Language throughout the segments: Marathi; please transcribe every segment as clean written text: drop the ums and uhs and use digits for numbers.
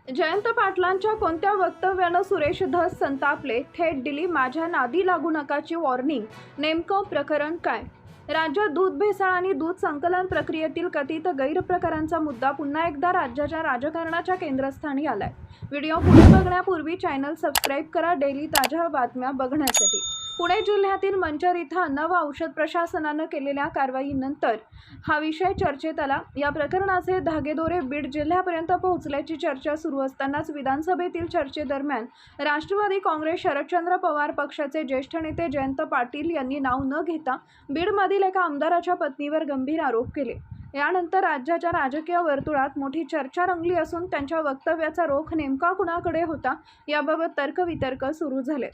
जयंत पाटलांच्या कोणत्या वक्तव्यानं सुरेश धस संतापले? थेट दिली माझ्या नादी लागू नकाची वॉर्निंग. नेमकं प्रकरण काय? राज्यात दूध भेसळ आणि दूध संकलन प्रक्रियेतील कथित गैरप्रकारांचा मुद्दा पुन्हा एकदा राज्याच्या राजकारणाच्या केंद्रस्थानी आलाय. व्हिडिओ पुढे बघण्यापूर्वी चॅनल सबस्क्राईब करा डेली ताज्या बातम्या बघण्यासाठी. पुणे जिल्ह्यातील मंचर इथं अन्न व औषध प्रशासनानं केलेल्या कारवाईनंतर हा विषय चर्चेत आला. या प्रकरणाचे धागेदोरे बीड जिल्ह्यापर्यंत पोहोचल्याची चर्चा सुरू असतानाच विधानसभेतील चर्चेदरम्यान राष्ट्रवादी काँग्रेस शरदचंद्र पवार पक्षाचे ज्येष्ठ नेते जयंत पाटील यांनी नाव न घेता बीडमधील एका आमदाराच्या पत्नीवर गंभीर आरोप केले. यानंतर राज्याच्या राजकीय वर्तुळात मोठी चर्चा रंगली असून त्यांच्या वक्तव्याचा रोख नेमका कुणाकडे होता याबाबत तर्कवितर्क सुरू झाले.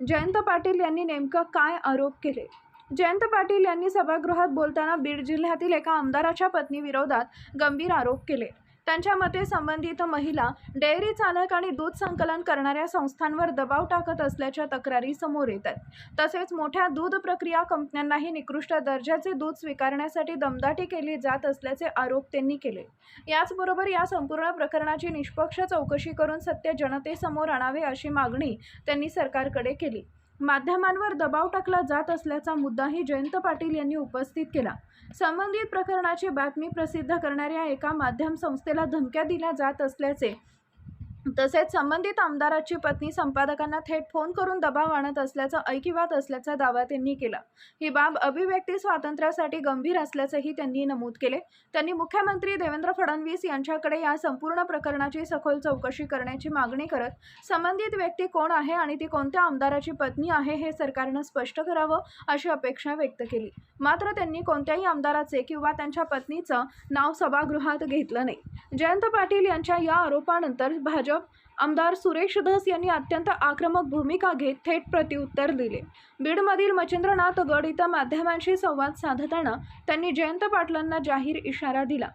जयंत पाटील यांनी नेमकं काय आरोप केले? जयंत पाटील यांनी सभागृहात बोलताना बीड जिल्ह्यातील एका आमदाराच्या पत्नीविरोधात गंभीर आरोप केले. त्यांच्या मते संबंधित महिला डेअरी चालक आणि दूध संकलन करणाऱ्या संस्थांवर दबाव टाकत असल्याच्या तक्रारी समोर येतात. तसेच मोठ्या दूध प्रक्रिया कंपन्यांनाही निकृष्ट दर्जाचे दूध स्वीकारण्यासाठी दमदाटी केली जात असल्याचे आरोप त्यांनी केले. याचबरोबर या संपूर्ण प्रकरणाची निष्पक्ष चौकशी करून सत्य जनतेसमोर आणावे अशी मागणी त्यांनी सरकारकडे केली. माध्यमांवर दबाव टाकला जात असल्याचा मुद्दाही जयंत पाटील यांनी उपस्थित केला. संबंधित प्रकरणाची बातमी प्रसिद्ध करणाऱ्या एका माध्यम संस्थेला धमक्या दिल्या जात असल्याचे, तसेच संबंधित आमदाराची पत्नी संपादकांना थेट फोन करून दबाव आणत असल्याचा ऐकिवात असल्याचा दावा त्यांनी केला. ही बाब अभिव्यक्ती स्वातंत्र्यासाठी गंभीर असल्याचंही त्यांनी नमूद केले. त्यांनी मुख्यमंत्री देवेंद्र फडणवीस यांच्याकडे या संपूर्ण प्रकरणाची सखोल चौकशी करण्याची मागणी करत संबंधित व्यक्ती कोण आहे आणि ती कोणत्या आमदाराची पत्नी आहे हे सरकारनं स्पष्ट करावं अशी अपेक्षा व्यक्त केली. मात्र त्यांनी कोणत्याही आमदाराचे किंवा त्यांच्या पत्नीचं नाव सभागृहात घेतलं नाही. जयंत पाटील यांच्या या आरोपानंतर भाजप आमदार सुरेश धस यांनी अत्यंत आक्रमक भूमिका घेत थेट प्रत्युत्तर दिले. बीडमधील मच्छिंद्रनाथ गड इथं माध्यमांशी संवाद साधताना त्यांनी जयंत पाटलांना जाहीर इशारा दिला.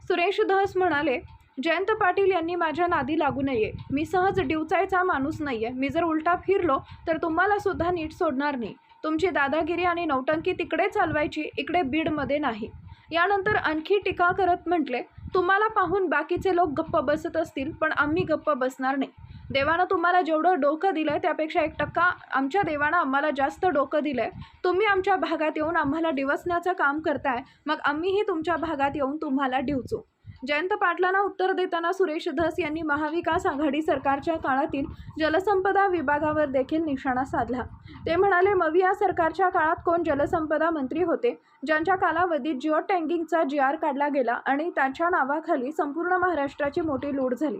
सुरेश धस म्हणाले, जयंत पाटील यांनी माझ्या नादी लागू नये. मी सहज डिवचायचा माणूस नाहीये. मी जर उलटा फिरलो तर तुम्हाला सुद्धा नीट सोडणार नाही. तुमची दादागिरी आणि नौटंकी तिकडे चालवायची, इकडे बीडमध्ये नाही. यानंतर आणखी टीका करत म्हटले, तुम्हाला पाहून बाकीचे लोक गप्प बसत असतील, पण आम्ही गप्प बसणार नाही. देवानं तुम्हाला जेवढं डोकं दिलंय त्यापेक्षा 1% आमच्या देवानं आम्हाला जास्त डोकं दिलंय. तुम्ही आमच्या भागात येऊन आम्हाला डिवचण्याचं काम करताय, मग आम्हीही तुमच्या भागात येऊन तुम्हाला डिवचू. जयंत पाटलांना उत्तर देताना सुरेश धस यांनी महाविकास आघाडी सरकारच्या काळातील जलसंपदा विभागावर देखील निशाणा साधला. ते म्हणाले, मग या सरकारच्या काळात कोण जलसंपदा मंत्री होते ज्यांच्या कालावधीत जिओ टँकिंगचा GR काढला गेला आणि त्याच्या नावाखाली संपूर्ण महाराष्ट्राची मोठी लूट झाली.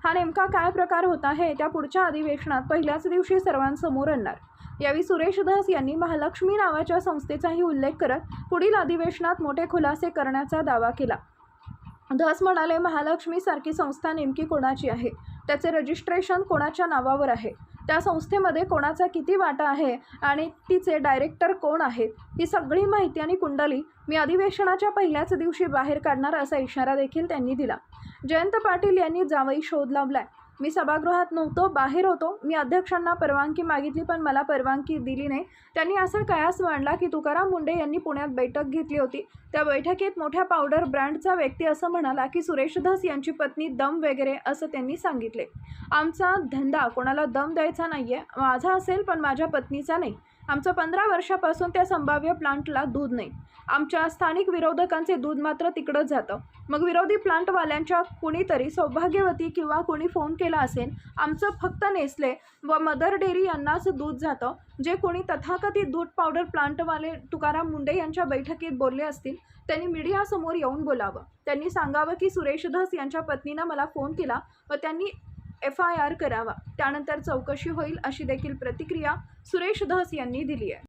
हा नेमका काय प्रकार होता हे त्या पुढच्या अधिवेशनात पहिल्याच दिवशी सर्वांसमोर आणणार. यावेळी सुरेश धस यांनी महालक्ष्मी नावाच्या संस्थेचाही उल्लेख करत पुढील अधिवेशनात मोठे खुलासे करण्याचा दावा केला. धस म्हणाले, महालक्ष्मी सारखी संस्था नेमकी कोणाची आहे? त्याचे रजिस्ट्रेशन कोणाच्या नावावर आहे? त्या संस्थेमध्ये कोणाचा किती वाटा आहे आणि तिचे डायरेक्टर कोण आहेत? ही सगळी माहिती आणि कुंडली मी अधिवेशनाच्या पहिल्याच दिवशी बाहेर काढणार असा इशारा देखील त्यांनी दिला. जयंत पाटील यांनी जावई शोध लावलाय. मी सभागृहात नव्हतो, बाहेर होतो. मी अध्यक्षांना परवानगी मागितली पण मला परवानगी दिली नाही. त्यांनी असा कयास मांडला की तुकाराम मुंडे यांनी पुण्यात बैठक घेतली होती. त्या बैठकीत मोठ्या पावडर ब्रँडचा व्यक्ती असं म्हणाला की सुरेश धस यांची पत्नी दम वगैरे असं त्यांनी सांगितले. आमचा धंदा कोणाला दम द्यायचा नाहीये. माझा असेल पण माझ्या पत्नीचा नाही. आमचं 15 वर्षापासून त्या संभाव्य प्लांटला दूध नाही. आमच्या स्थानिक विरोधकांचे दूध मात्र तिकडं जातं. मग विरोधी प्लांटवाल्यांच्या कुणीतरी सौभाग्यवती किंवा कोणी फोन केला असेल. आमचं फक्त नेसले व मदर डेअरी यांनाच दूध जातं. जे कोणी तथाकथित दूध पावडर प्लांटवाले तुकाराम मुंडे यांच्या बैठकीत बोलले असतील त्यांनी मीडियासमोर येऊन बोलावं. त्यांनी सांगावं की सुरेश धस यांच्या पत्नीनं मला फोन केला व त्यांनी FIR करावा. त्यानंतर चौकशी होईल अशी देखील प्रतिक्रिया सुरेश धस यांनी दिली आहे.